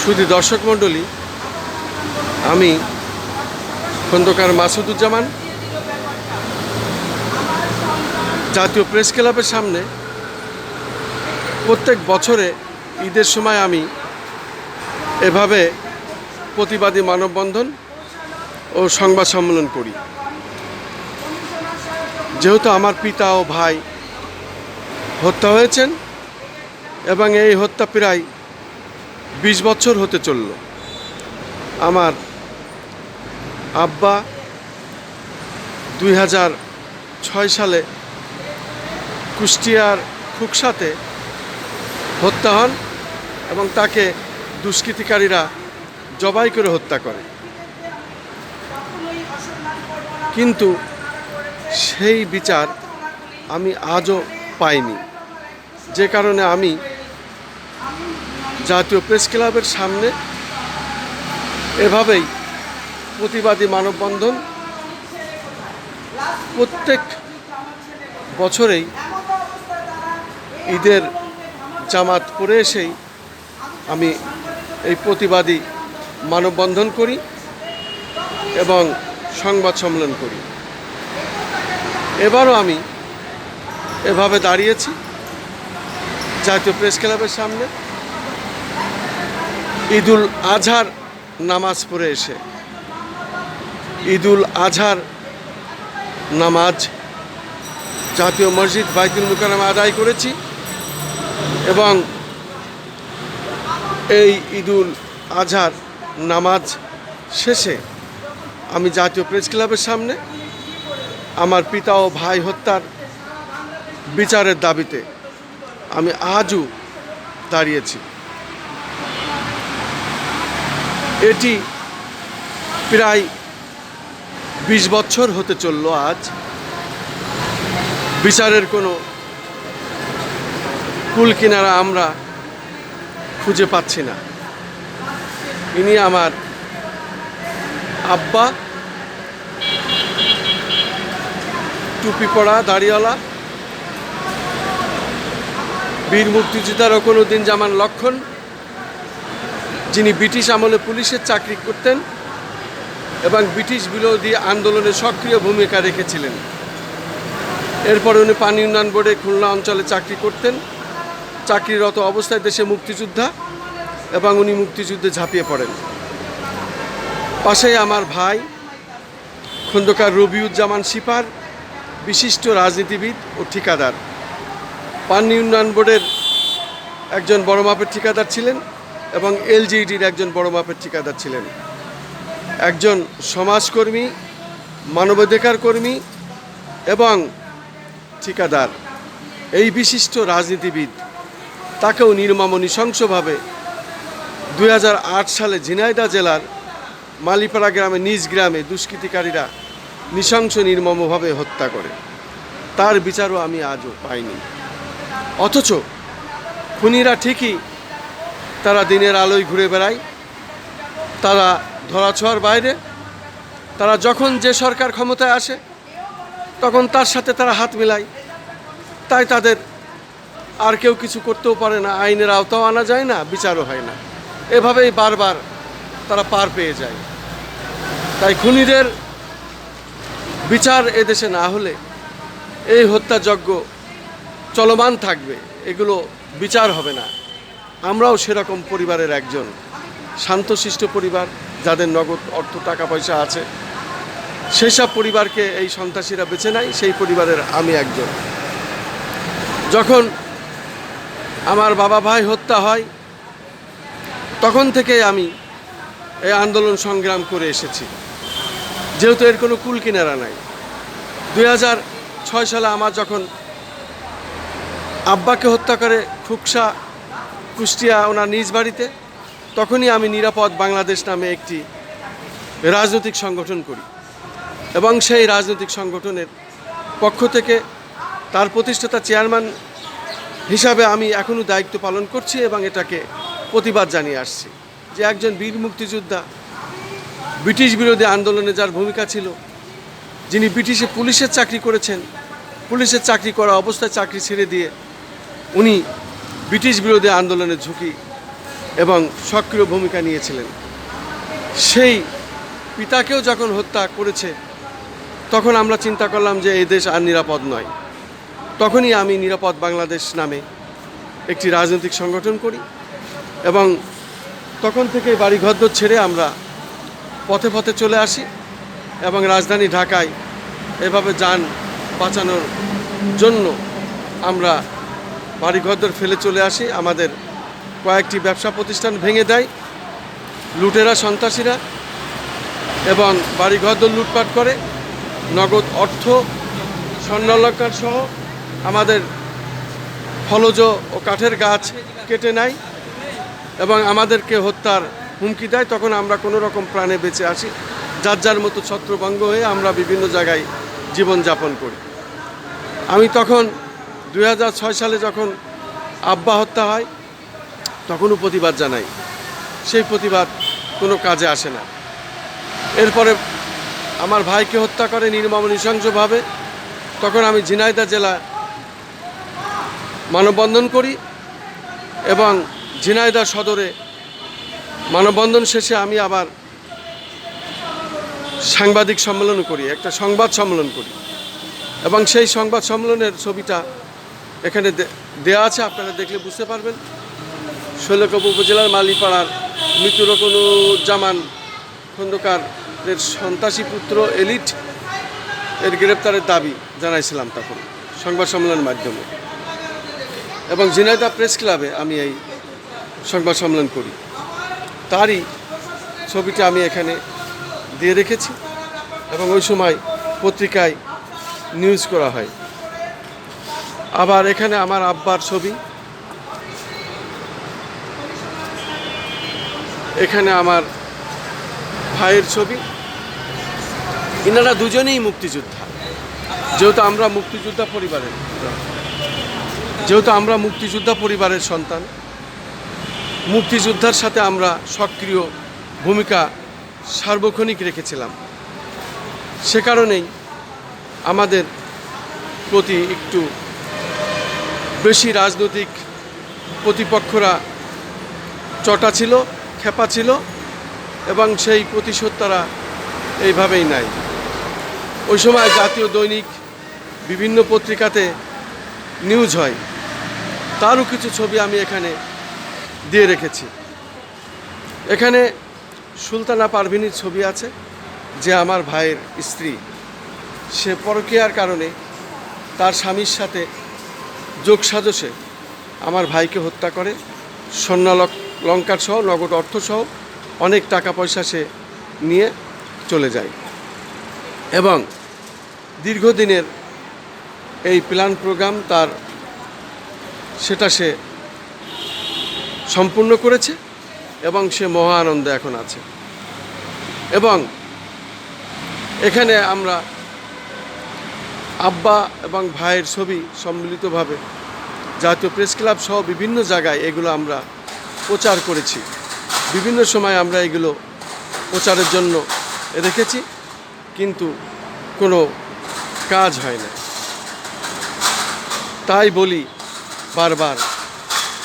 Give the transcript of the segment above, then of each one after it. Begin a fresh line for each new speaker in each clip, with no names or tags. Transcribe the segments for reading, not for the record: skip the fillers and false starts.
শুধু দর্শক মণ্ডলী, আমি খন্দকার মাসুদুজ্জামান জাতীয় প্রেস ক্লাবের সামনে প্রত্যেক বছরে ঈদের সময় আমি এভাবে প্রতিবাদী মানববন্ধন ও সংবাদ সম্মেলন করি। যেহেতু আমার পিতা ও ভাই হত্যা হয়েছেন এবং এই হত্যা প্রায় 20 বছর হতে চলল। আমার আব্বা 2006 সালে কুষ্টিয়ার খুকসাতে হত্যা হন এবং তাকে দুষ্কৃতিকারীরা জবাই করে হত্যা করে। কিন্তু সেই বিচার আমি আজও পাইনি, যে কারণে আমি জাতীয় প্রেস ক্লাবের সামনে এভাবেই প্রতিবাদী মানববন্ধন প্রত্যেক বছরেই ঈদের জামাত পরে এসেই আমি এই প্রতিবাদী মানববন্ধন করি এবং সংবাদ সম্মেলন করি। এবারও আমি এভাবে দাঁড়িয়েছি জাতীয় প্রেস ক্লাবের সামনে ঈদুল আজহার নামাজ পড়ে এসে। ঈদুল আজহার নামাজ জাতীয় মসজিদ বাইতুল মুকাররমে আদায় করেছি এবং এই ঈদুল আজহার নামাজ শেষে আমি জাতীয় প্রেস ক্লাবের সামনে আমার পিতা ও ভাই হত্যার বিচারের দাবিতে আমি আজও দাঁড়িয়েছি। এটি প্রায় 20 বছর হতে চলল। আজ বিচারের কোনো কুল কিনারা আমরা খুঁজে পাচ্ছি না। ইনি আমার আব্বা, টুপি পরা দাড়িওয়ালা, বীর মুক্তিযোদ্ধা রকনউদ্দিন লক্ষণ, যিনি ব্রিটিশ আমলে পুলিশের চাকরি করতেন এবং ব্রিটিশ বিরোধী আন্দোলনে সক্রিয় ভূমিকা রেখেছিলেন। এরপর উনি পানি উন্নয়ন বোর্ডে খুলনা অঞ্চলে চাকরি করতেন। চাকরিরত অবস্থায় দেশে মুক্তিযোদ্ধা এবং উনি মুক্তিযুদ্ধে ঝাঁপিয়ে পড়েন। পাশেই আমার ভাই খন্দকার রবিউজ্জামান সিপার, বিশিষ্ট রাজনীতিবিদ ও ঠিকাদার। পানি উন্নয়ন বোর্ডের একজন বড় মাপের ঠিকাদার ছিলেন এবং এলজিইডির একজন বড় মাপের ঠিকাদার ছিলেন। একজন সমাজকর্মী, মানবাধিকার কর্মী এবং ঠিকাদার। এই বিশিষ্ট রাজনীতিবিদ তাকেও নির্মম নৃশংসভাবে 2008 সালে ঝিনাইদহ জেলার মালিপাড়া গ্রামে নিজ গ্রামে দুষ্কৃতিকারীরা নৃশংস নির্মমভাবে হত্যা করে। তার বিচারও আমি আজও পাইনি। অথচ খুনিরা ঠিকই তারা দিনের আলোয় ঘুরে বেড়ায়, তারা ধরাছোঁয়ার বাইরে। তারা যখন যে সরকার ক্ষমতায় আসে তখন তার সাথে তারা হাত মেলায়। তাই তাদের আর কেউ কিছু করতেও পারে না, আইনের আওতাও আনা যায় না, বিচারও হয় না। এভাবেই বারবার তারা পার পেয়ে যায়। তাই খুনিদের বিচার এদেশে না হলে এই হত্যাযজ্ঞ চলমান থাকবে, এগুলো বিচার হবে না। আমরাও সেরকম পরিবারের একজন, শান্তশিষ্ট পরিবার, যাদের নগদ অর্থ টাকা পয়সা আছে। সেসব পরিবারকে এই সন্ত্রাসীরা বেছে নেয়, সেই পরিবারের আমি একজন। যখন আমার বাবা ভাই হত্যা হয় তখন থেকে আমি এই আন্দোলন সংগ্রাম করে এসেছি, যেহেতু এর কোনো কুল কিনারা নাই। 2006 সালে আমার যখন আব্বাকে হত্যা করে খুকসা কুষ্টিয়া ওনার নিজ বাড়িতে, তখনই আমি নিরাপদ বাংলাদেশ নামে একটি রাজনৈতিক সংগঠন করি এবং সেই রাজনৈতিক সংগঠনের পক্ষ থেকে তার প্রতিষ্ঠাতা চেয়ারম্যান হিসাবে আমি এখনও দায়িত্ব পালন করছি এবং এটাকে প্রতিবাদ জানিয়ে আসছি যে একজন বীর মুক্তিযোদ্ধা, ব্রিটিশ বিরোধী আন্দোলনে যার ভূমিকা ছিল, যিনি ব্রিটিশে পুলিশের চাকরি করেছেন, পুলিশের চাকরি করা অবস্থায় চাকরি ছেড়ে দিয়ে উনি ব্রিটিশ বিরোধী আন্দোলনের ঝুঁকি এবং সক্রিয় ভূমিকা নিয়েছিলেন। সেই পিতাকেও যখন হত্যা করেছে, তখন আমরা চিন্তা করলাম যে এই দেশ আর নিরাপদ নয়। তখনই আমি নিরাপদ বাংলাদেশ নামে একটি রাজনৈতিক সংগঠন করি এবং তখন থেকে বাড়িঘর ছেড়ে আমরা পথে পথে চলে আসি এবং রাজধানী ঢাকায় এভাবে যান বাঁচানোর জন্য আমরা বাড়িঘর ফেলে চলে আসি। আমাদের কয়েকটি ব্যবসা প্রতিষ্ঠান ভেঙে দেয় লুটেরা, সন্ত্রাসীরা, এবং বাড়িঘর লুটপাট করে, নগদ অর্থ, স্বর্ণালঙ্কার সহ আমাদের ফলজ ও কাঠের গাছ কেটে নেয় এবং আমাদেরকে হত্যার হুমকি দেয়। তখন আমরা কোনো রকম প্রাণে বেঁচে আসি, যার যার মতো ছত্রভঙ্গ হয়ে আমরা বিভিন্ন জায়গায় জীবনযাপন করি। আমি তখন 2006 সালে যখন আব্বা হত্যা হয়, তখনও প্রতিবাদ জানাই। সেই প্রতিবাদ কোনো কাজে আসে না। এরপরে আমার ভাইকে হত্যা করে নির্মম নৃশংসভাবে। তখন আমি ঝিনাইদহ জেলা মানববন্ধন করি এবং ঝিনাইদহ সদরে মানববন্ধন শেষে আমি আবার সাংবাদিক সম্মেলনও করি, একটা সংবাদ সম্মেলন করি এবং সেই সংবাদ সম্মেলনের ছবিটা এখানে দেয়া আছে, আপনারা দেখলে বুঝতে পারবেন। শৈলকুপা উপজেলার মালিপাড়ার মৃত্যু রকনুজ্জামান খন্দকারের সন্ত্রাসী পুত্র এলিট এর গ্রেপ্তারের দাবি জানাইছিলাম তখন সংবাদ সম্মেলনের মাধ্যমে, এবং ঝিনাইদহ প্রেস ক্লাবে আমি এই সংবাদ সম্মেলন করি। তারই ছবিটা আমি এখানে দিয়ে রেখেছি এবং ওই সময় পত্রিকায় নিউজ করা হয়। আবার এখানে আমার আব্বার ছবি, এখানে আমার ভাইয়ের ছবি। এনারা দুজনেই মুক্তিযোদ্ধা। যেহেতু আমরা মুক্তিযোদ্ধা পরিবারের সন্তান, মুক্তিযোদ্ধার সাথে আমরা সক্রিয় ভূমিকা সার্বক্ষণিক রেখেছিলাম। সে কারণেই আমাদের প্রতি একটু বেশি রাজনৈতিক প্রতিপক্ষরা চটা ছিল, খেপা ছিল এবং সেই প্রতিশোধ তারা এইভাবেই নেয়। ওই সময় জাতীয় দৈনিক বিভিন্ন পত্রিকাতে নিউজ হয়, তারও কিছু ছবি আমি এখানে দিয়ে রেখেছি। এখানে সুলতানা পারভিনের ছবি আছে, যে আমার ভাইয়ের স্ত্রী। সে পরকীয়ার কারণে তার স্বামীর সাথে যোগসাজশে আমার ভাইকে হত্যা করে, স্বর্ণালঙ্কার সহ নগদ অর্থ সহ অনেক টাকা পয়সা সে নিয়ে চলে যায় এবং দীর্ঘদিনের এই প্ল্যান প্রোগ্রাম সেটা সে সম্পূর্ণ করেছে এবং সে মহা আনন্দে এখন আছে। এবং এখানে আমরা আব্বা এবং ভাইয়ের ছবি সম্মিলিতভাবে জাতীয় প্রেস ক্লাব সহ বিভিন্ন জায়গায় এগুলো আমরা প্রচার করেছি। বিভিন্ন সময় আমরা এগুলো প্রচারের জন্য রেখেছি, কিন্তু কোনো কাজ হয় না। তাই বলি বারবার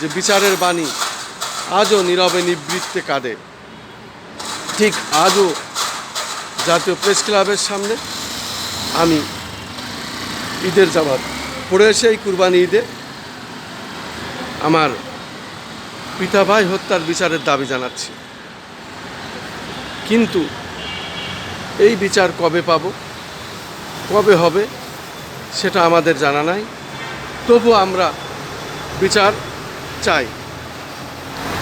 যে বিচারের বাণী আজও নীরবে নিবৃত্তে কাঁদে। ঠিক আজও জাতীয় প্রেস ক্লাবের সামনে আমি ঈদের জামাত পড়ে এসে এই কুরবানি ঈদে আমার পিতা ভাই হত্যার বিচারের দাবি জানাচ্ছি। কিন্তু এই বিচার কবে পাব, কবে হবে সেটা আমাদের জানা নাই। তবু আমরা বিচার চাই।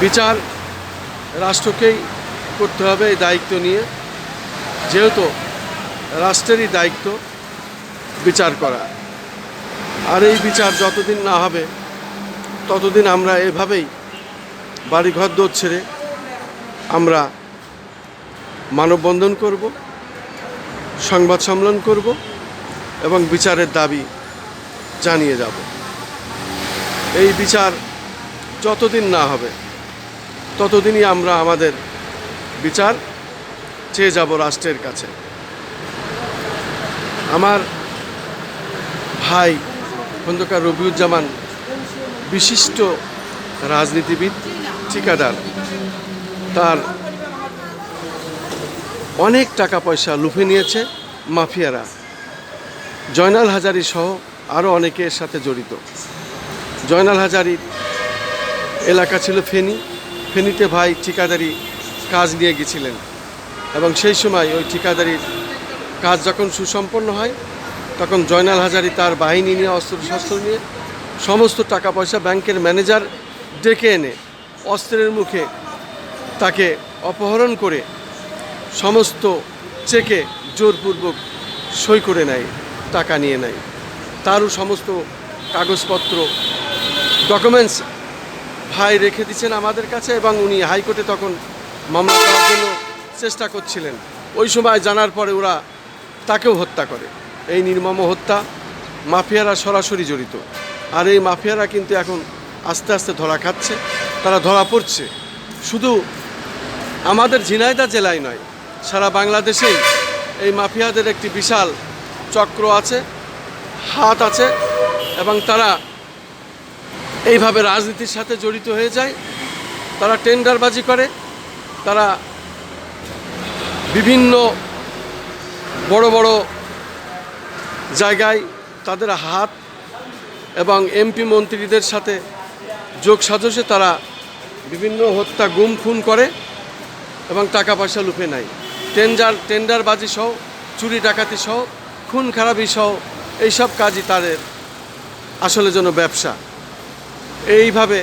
বিচার রাষ্ট্রকেই করতে হবে এই দায়িত্ব নিয়ে, যেহেতু রাষ্ট্রেরই দায়িত্ব বিচার করা। আর এই বিচার যতদিন না হবে ততদিন আমরা এভাবেই বাড়িঘর ছেড়ে আমরা মানববন্ধন করব, সংবাদ সম্মেলন করব এবং বিচারের দাবি জানিয়ে যাব। এই বিচার যতদিন না হবে ততদিনই আমরা আমাদের বিচার চেয়ে যাব রাষ্ট্রের কাছে। আমার ভাই খন্দকার রবিউজ্জামান বিশিষ্ট রাজনীতিবিদ, ঠিকাদার। তার অনেক টাকা পয়সা লুফে নিয়েছে মাফিয়ারা। জয়নাল হাজারী সহ আরও অনেকে এর সাথে জড়িত। জয়নাল হাজারীর এলাকা ছিল ফেনী। ফেনীতে ভাই ঠিকাদারি কাজ নিয়ে গেছিলেন এবং সেই সময় ওই ঠিকাদারির কাজ যখন সুসম্পন্ন হয় তখন জয়নাল হাজারী তার বাহিনী নিয়ে অস্ত্রশস্ত্র নিয়ে সমস্ত টাকা পয়সা ব্যাংকের ম্যানেজার ডেকে এনে অস্ত্রের মুখে তাকে অপহরণ করে সমস্ত চেকে জোরপূর্বক সই করে নেয়, টাকা নিয়ে নেয়। তারও সমস্ত কাগজপত্র ডকুমেন্টস ভাই রেখে দিচ্ছেন আমাদের কাছে এবং উনি হাইকোর্টে তখন মামলা করার জন্য চেষ্টা করছিলেন। ওই সময় জানার পরে ওরা তাকেও হত্যা করে। এই নির্মম হত্যা মাফিয়ারা সরাসরি জড়িত। আর এই মাফিয়ারা কিন্তু এখন আস্তে আস্তে ধরা খাচ্ছে, তারা ধরা পড়ছে। শুধু আমাদের ঝিনাইদহ জেলায় নয়, সারা বাংলাদেশেই এই মাফিয়াদের একটি বিশাল চক্র আছে, হাত আছে এবং তারা এইভাবে রাজনীতির সাথে জড়িত হয়ে যায়। তারা টেন্ডারবাজি করে, তারা বিভিন্ন বড় বড় জায়গায় তাদের হাত এবং এমপি মন্ত্রীদের সাথে যোগ সাজসে তারা বিভিন্ন হত্যা, গুম, খুন করে এবং টাকা পয়সা লুফে নেয়। টেন্ডারবাজি সহ, চুরি ডাকাতি সহ, খুন খারাপি সহ এইসব কাজই তাদের আসলে যেন ব্যবসা। এইভাবে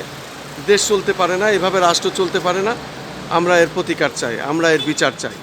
দেশ চলতে পারে না, এইভাবে রাষ্ট্র চলতে পারে না। আমরা এর প্রতিকার চাই, আমরা এর বিচার চাই।